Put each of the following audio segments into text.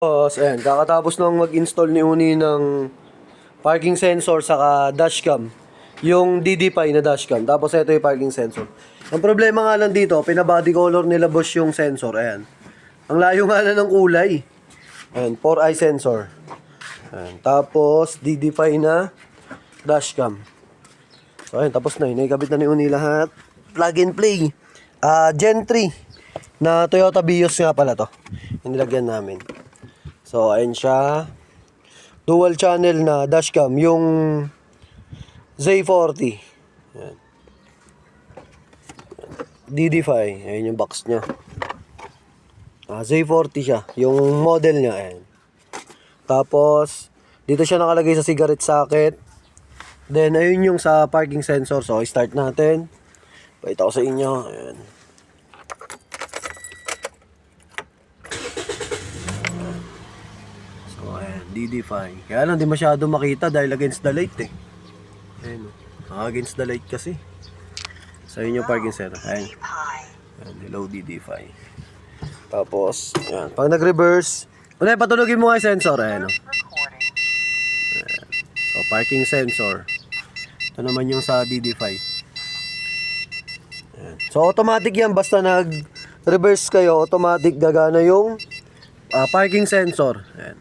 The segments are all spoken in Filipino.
Boss, ayan, kakatapos nang mag-install ni Uni ng parking sensor saka dashcam. Yung DD5 na dashcam. Tapos ito yung parking sensor. Ang problema nga lang dito, pinabody color nila boss yung sensor. Ayan. Ang layo nga lang ng kulay. Ayan, 4-eye sensor. Ayan. Tapos DD5 na dashcam. So ayan, tapos na yun. Naikabit na ni Uni lahat. Plug and play. Gen 3 na Toyota Vios nga pala to. Yung nilagyan namin. So, ayun siya. Dual channel na dashcam. Yung Z40. Ayan. DD5. Ayan yung box niya. Z40 siya. Yung model niya. Ayan. Tapos, dito siya nakalagay sa cigarette socket. Then, ayun yung sa parking sensor. So, start natin. Pakita ko sa inyo. Ayan. DD5. Kaya lang di masyado makita dahil against the light eh. Ayun against the light kasi. So yun yung parking sensor. Ayun. Ayun, hello DD5. Tapos, ayan. Pag nag-reverse, ulit patulogin mo nga yung sensor. Ayan. Ayan. So parking sensor. Ito naman yung sa DD5. Ayan. So automatic yan. Basta nag-reverse kayo, automatic gagana yung parking sensor. Ayan.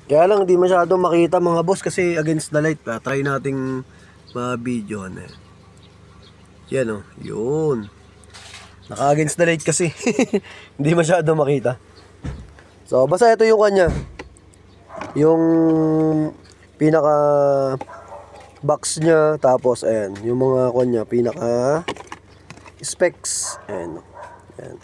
Kaya lang di masyado makita mga boss kasi against the light. Try nating ma-video na. Yan yun. Naka against the light kasi. Hindi masyado makita. So basta ito yung kanya. Yung pinaka box niya. Tapos ayan. Yung mga kanya pinaka specs. Ayan. Ayan.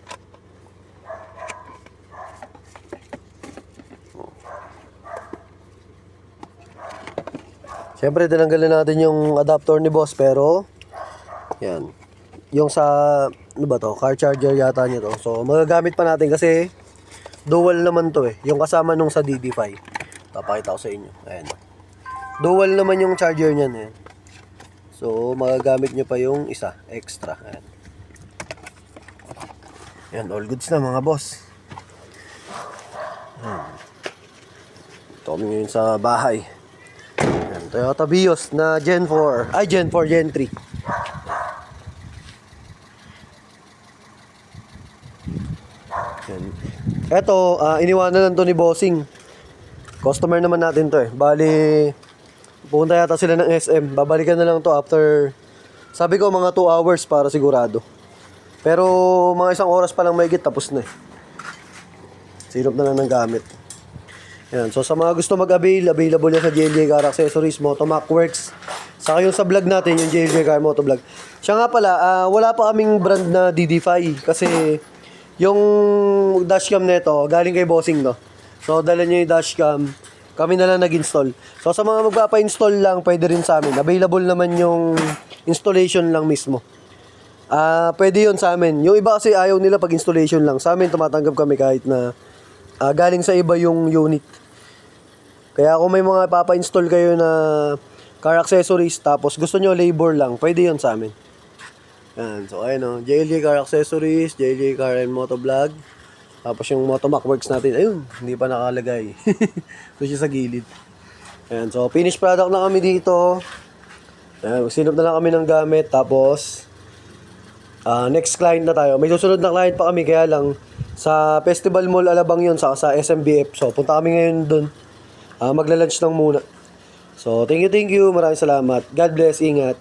Siyempre, tinanggalin natin yung adapter ni boss, pero yan. Yung sa, ano ba to? Car charger yata niya to. So, magagamit pa natin kasi dual naman to eh. Yung kasama nung sa DD5. Papakita ko sa inyo. Ayan. Dual naman yung charger niyan eh. So, magagamit nyo pa yung isa, extra. Ayan. Yan, all goods na mga boss. Ito kami ngayon sa bahay. Toyota Vios na Gen 4. Ay, Gen 4, Gen 3. Yan. Ito, iniwanan lang to ni Bossing. Customer naman natin to eh. Bali, pupunta yata sila ng SM. Babalikan na lang to after, sabi ko mga 2 hours para sigurado. Pero mga 1 oras pa lang mahigit, tapos na eh. Sinop na lang ng gamit. Yan. So sa mga gusto mag-avail, available yan sa JLJ Car Accessories, Motomac Works. Saka yung sa vlog natin, yung JLJ Car Motovlog. Siya nga pala, wala pa kaming brand na DD5 kasi yung dashcam nito galing kay Bossing no. So dala niya yung dashcam, kami na lang nag-install. So sa mga magpapa-install lang, pwede rin sa amin. Available naman yung installation lang mismo. Pwede yun sa amin. Yung iba kasi ayaw nila pag installation lang. Sa amin tumatanggap kami kahit na galing sa iba yung unit. Kaya kung may mga papa-install kayo na car accessories tapos gusto nyo labor lang, pwede yun sa amin. Yan. So ayun JLJ Car Accessories, JLJ Car and Motovlog. Tapos yung Motomac Works natin, ayun, hindi pa nakalagay. So siya sa gilid. Ayan, so finished product na kami dito. Ayan, sinop na lang kami ng gamit. Tapos next client na tayo. May susunod na client pa kami, kaya lang sa Festival Mall Alabang yun, sa SMBF. So punta kami ngayon dun. Magla-lunch lang muna. So thank you. Maraming salamat. God bless. Ingat.